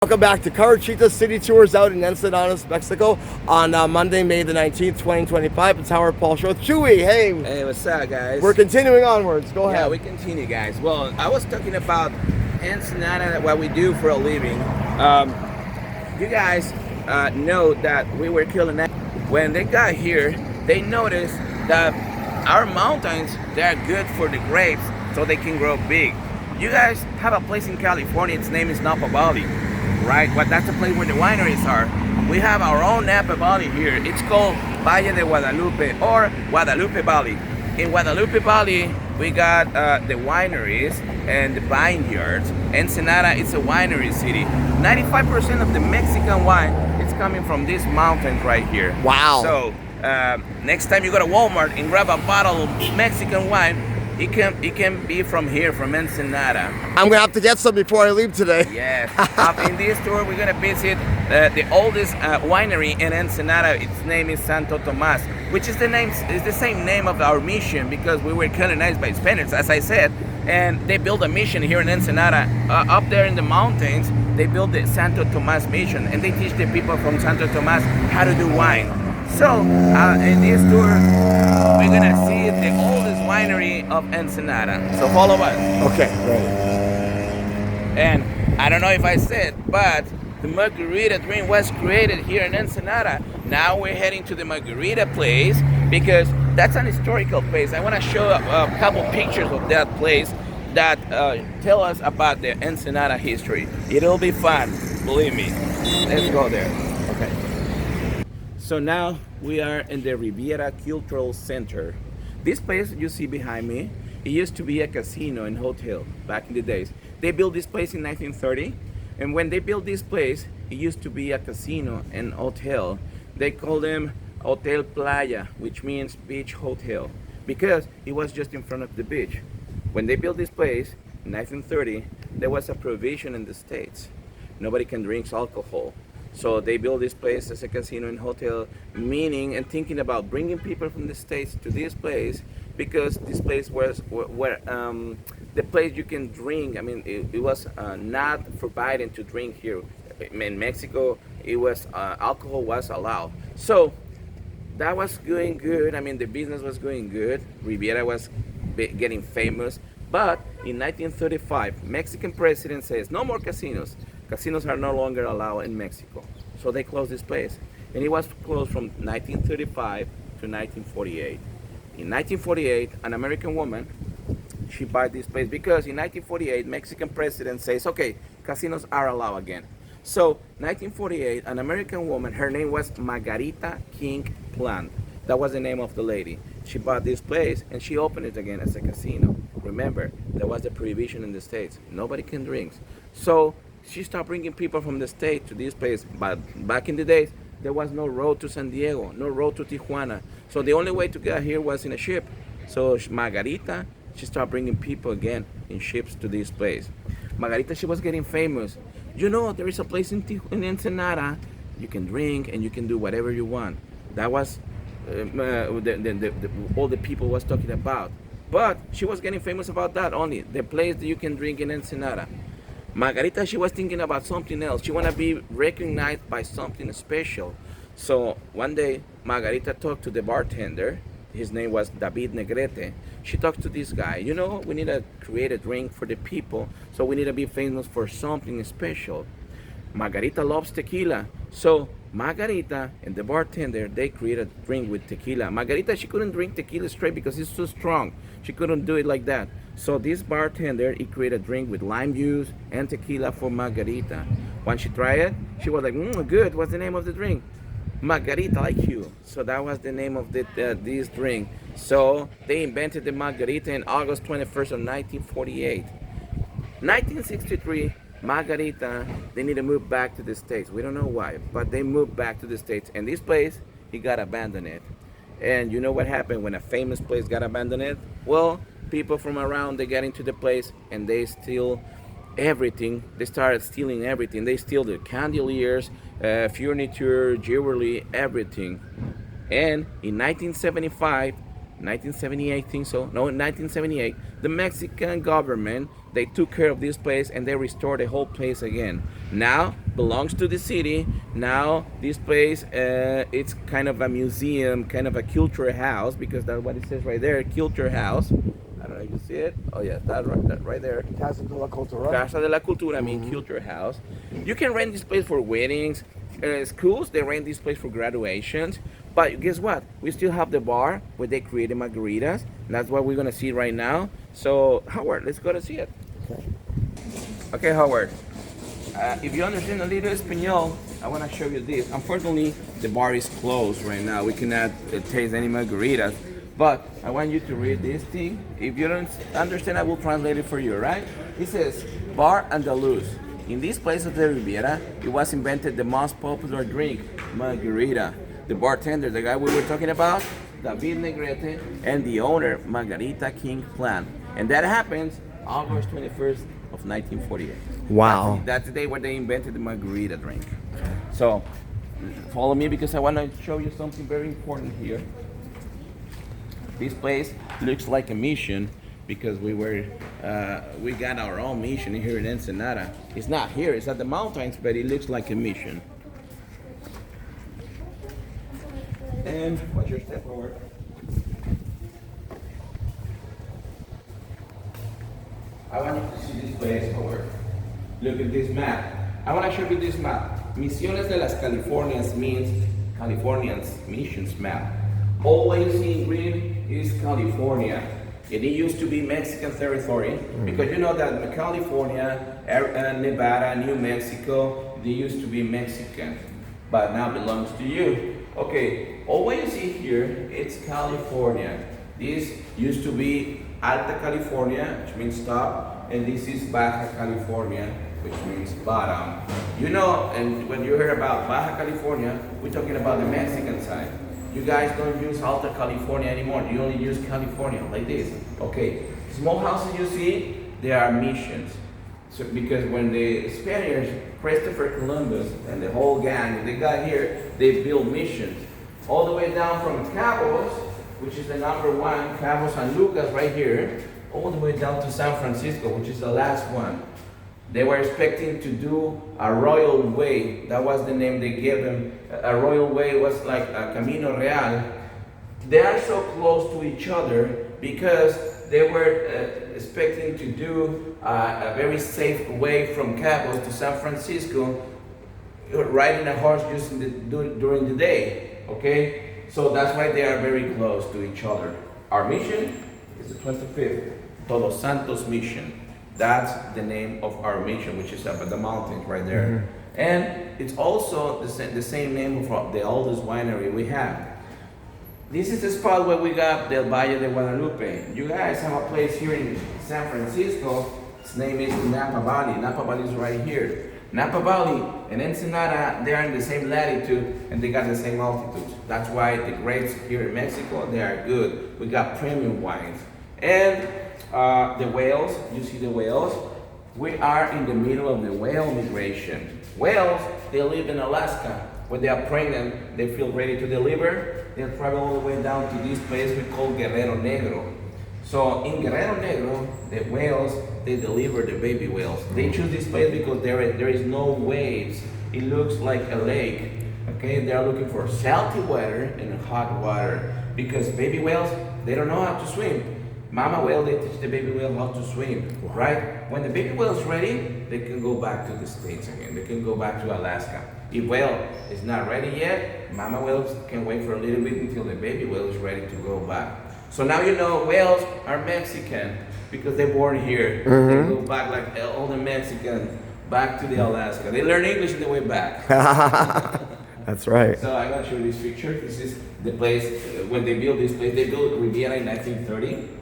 Welcome back to Carcachitas City Tours out in Ensenada, Mexico on Monday, May the 19th, 2025. It's Howard Paul Show with Chuy. Hey, Hey, what's up, guys? we're continuing onwards. Go Yeah, ahead. we continue, guys. Well, I was talking about Ensenada, what we do for a living. You guys know that we were killing that. When they got here, they noticed that our mountains, they're good for the grapes so they can grow big. You guys have a place in California, its name is Napa Valley, right? Well, that's the place where the wineries are. We have our own Napa Valley here. It's called Valle de Guadalupe or Guadalupe Valley. In Guadalupe Valley, we got the wineries and the vineyards. Ensenada is a winery city. 95% of the Mexican wine is coming from these mountains right here. Wow. So next time you go to Walmart and grab a bottle of Mexican wine, it can be from here, from Ensenada. I'm going to have to get some before I leave today. Yes. In this tour, we're gonna visit the oldest winery in Ensenada. Its name is Santo Tomas, which is the same name of our mission because we were colonized by Spaniards, as I said, and they built a mission here in Ensenada. Up there in the mountains, they built the Santo Tomas mission, and they teach the people from Santo Tomas how to do wine. So in this tour, we're gonna see the oldest winery of Ensenada. So follow us. Okay, great. And I don't know if I said, but the margarita drink was created here in Ensenada. Now we're heading to the margarita place because that's an historical place. I want to show a couple pictures of that place that tell us about the Ensenada history. It'll be fun, believe me. Let's go there. Okay. So now we are in the Riviera Cultural Center. This place you see behind me, it used to be a casino and hotel back in the days. They built this place in 1930, and when they built this place, it used to be a casino and hotel. They called them Hotel Playa, which means beach hotel, because it was just in front of the beach. When they built this place in 1930, there was a prohibition in the States. Nobody can drink alcohol. So they built this place as a casino and hotel, meaning and thinking about bringing people from the States to this place because this place was where the place you can drink. I mean, it was not forbidden to drink here. In Mexico, it was alcohol was allowed. So that was going good. I mean, the business was going good. Riviera was getting famous. But in 1935, Mexican president says no more casinos. Casinos are no longer allowed in Mexico. So they closed this place. And it was closed from 1935 to 1948. In 1948, an American woman, she bought this place because in 1948, Mexican president says, okay, casinos are allowed again. So 1948, an American woman, her name was Margarita King Plant. That was the name of the lady. She bought this place and she opened it again as a casino. Remember, there was a prohibition in the States. Nobody can drink. So she started bringing people from the state to this place. But back in the days, there was no road to San Diego, no road to Tijuana. So the only way to get here was in a ship. So Margarita, she started bringing people again in ships to this place. Margarita, she was getting famous. You know, there is a place in Ensenada, you can drink and you can do whatever you want. That was all the people was talking about. But she was getting famous about that only, the place that you can drink in Ensenada. Margarita, she was thinking about something else. She wanted to be recognized by something special. So one day, Margarita talked to the bartender. His name was David Negrete. She talked to this guy. You know, we need to create a drink for the people, so we need to be famous for something special. Margarita loves tequila. So Margarita and the bartender, they created a drink with tequila. Margarita, she couldn't drink tequila straight because it's too strong. She couldn't do it like that. So this bartender, he created a drink with lime juice and tequila for Margarita. When she tried it, she was like, good, what's the name of the drink? Margarita, like you. So that was the name of this drink. So they invented the Margarita in August 21st of 1948. 1963, Margarita, they need to move back to the States. We don't know why, but they moved back to the States. And this place, it got abandoned. And you know what happened when a famous place got abandoned? Well, people from around, they get into the place and they steal everything. They started stealing everything. They steal the chandeliers, furniture, jewelry, everything. And in 1975, 1978, I think so. No, 1978. The Mexican government, they took care of this place and they restored the whole place again. Now belongs to the city. Now this place, it's kind of a museum, kind of a culture house, because that's what it says right there, culture house. I don't know if you see it. Oh yeah, that right there. Casa de la Cultura. Casa de la Cultura, I mean culture house. You can rent this place for weddings. Schools, they rent this place for graduations. But guess what? We still have the bar where they created margaritas. And that's what we're gonna see right now. So Howard, let's go to see it. Okay. Okay, Howard. If you understand a little Espanol, I want to show you this. Unfortunately, the bar is closed right now. We cannot taste any margaritas. But I want you to read this thing. If you don't understand, I will translate it for you, right? It says, Bar Andaluz. In this place of the Riviera, it was invented the most popular drink, margarita. The bartender, the guy we were talking about, David Negrete, and the owner, Margarita King Plan. And that happens August 21st of 1948. Wow. That's the day where they invented the margarita drink. So, follow me because I want to show you something very important here. This place looks like a mission because we got our own mission here in Ensenada. It's not here, it's at the mountains, but it looks like a mission. And what's your step forward? I want you to see this place forward. Look at this map. I want to show you this map. Misiones de las Californias means Californians missions map. Always in green is California. And it used to be Mexican territory because you know that California, Nevada, New Mexico, they used to be Mexican, but now belongs to you. Okay, always see here, it's California. This used to be Alta California, which means top, and this is Baja California, which means bottom. You know, and when you hear about Baja California, we're talking about the Mexican side. You guys don't use Alta California anymore. You only use California, like this. Okay, small houses you see, they are missions. So, because when the Spaniards, Christopher Columbus and the whole gang, they got here, they built missions. All the way down from Cabos, which is the number one, Cabo San Lucas right here, all the way down to San Francisco, which is the last one. They were expecting to do a royal way. That was the name they gave them. A royal way was like a Camino Real. They are so close to each other because they were expecting to do a very safe way from Cabos to San Francisco, riding a horse during the day. Okay, so that's why they are very close to each other. Our mission is the 25th, Todos Santos mission. That's the name of our mission, which is up at the mountains right there. And it's also the same name of the oldest winery we have. This is the spot where we got Del Valle de Guadalupe. You guys have a place here in San Francisco. Its name is Napa Valley. Napa Valley is right here. Napa Valley and Ensenada, they are in the same latitude and they got the same altitude. That's why the grapes here in Mexico, they are good. We got premium wines. And the whales, you see the whales? We are in the middle of the whale migration. Whales, they live in Alaska. When they are pregnant, they feel ready to deliver. They'll travel all the way down to this place we call Guerrero Negro. So in Guerrero Negro, the whales, they deliver the baby whales. They choose this place because there is no waves. It looks like a lake. Okay, they are looking for salty water and hot water because baby whales, they don't know how to swim. Mama whale, they teach the baby whale how to swim, right? When the baby whale is ready, they can go back to the States again. They can go back to Alaska. If whale is not ready yet, mama whales can wait for a little bit until the baby whale is ready to go back. So now you know whales are Mexican because they're born here. They go back like all the Mexicans back to the Alaska. They learn English on the way back. That's right. So I'm gonna show you this picture. This is the place, when they built this place, they built Riviera in 1930.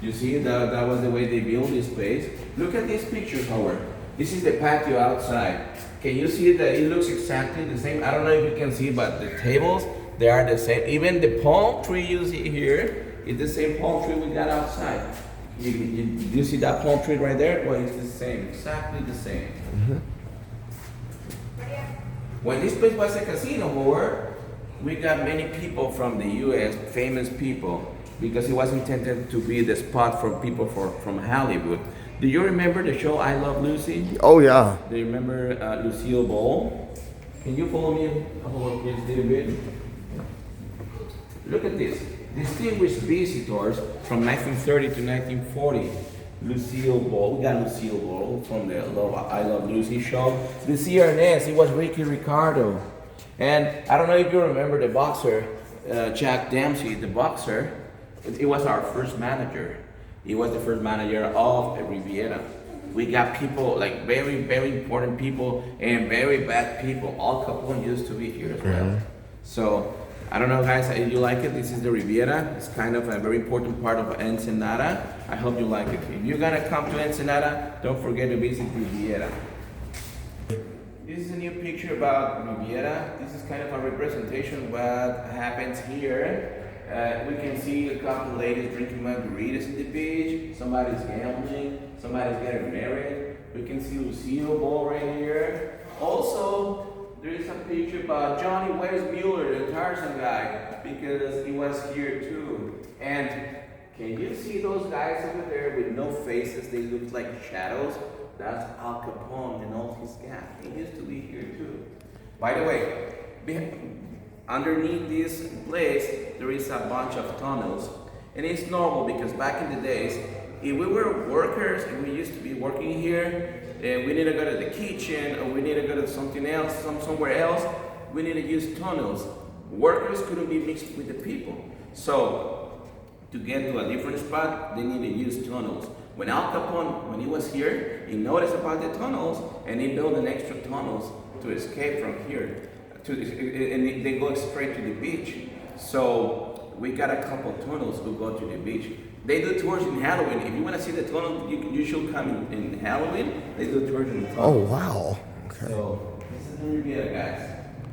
You see, that was the way they built this place. Look at these pictures, Howard. This is the patio outside. Can you see that it looks exactly the same? I don't know if you can see, but the tables, they are the same. Even the palm tree you see here is the same palm tree we got outside. You see that palm tree right there? Well, it's the same, exactly the same. When this place was a casino, Howard, we got many people from the U.S., famous people. because it was intended to be the spot for people from Hollywood. Do you remember the show I Love Lucy? Oh yeah. Do you remember Lucille Ball? Can you follow me over this little bit? Look at this. Distinguished visitors from 1930 to 1940. Lucille Ball. We got Lucille Ball from the I Love Lucy show. The CRNS, it was Ricky Ricardo. And I don't know if you remember the boxer, Jack Dempsey, the boxer. It was our first manager. He was the first manager of Riviera. We got people, like very, very important people and very bad people. Al Capone used to be here as well. So, I don't know guys, if you like it, this is the Riviera. It's kind of a very important part of Ensenada. I hope you like it. If you're gonna come to Ensenada, don't forget to visit Riviera. This is a new picture about Riviera. This is kind of a representation of what happens here. We can see a couple ladies drinking margaritas in the beach. Somebody's gambling. Somebody's getting married. We can see Lucille Ball right here. Also, there is a picture about Johnny Weissmuller, the Tarzan guy, because he was here too. And can you see those guys over there with no faces? They look like shadows. That's Al Capone and all his gang. He used to be here too. By the way, underneath this place, there is a bunch of tunnels. And it's normal because back in the days, if we were workers and we used to be working here, and we need to go to the kitchen or we need to go to something else, somewhere else, we need to use tunnels. Workers couldn't be mixed with the people. So, to get to a different spot, they need to use tunnels. When Al Capone, when he was here, he noticed about the tunnels and he built an extra tunnels to escape from here. And they go straight to the beach. So we got a couple tunnels to go to the beach. They do tours in Halloween. If you want to see the tunnel, you should come in Halloween. They do tours in the tunnel. Oh wow. Okay. So this is the Riviera, guys.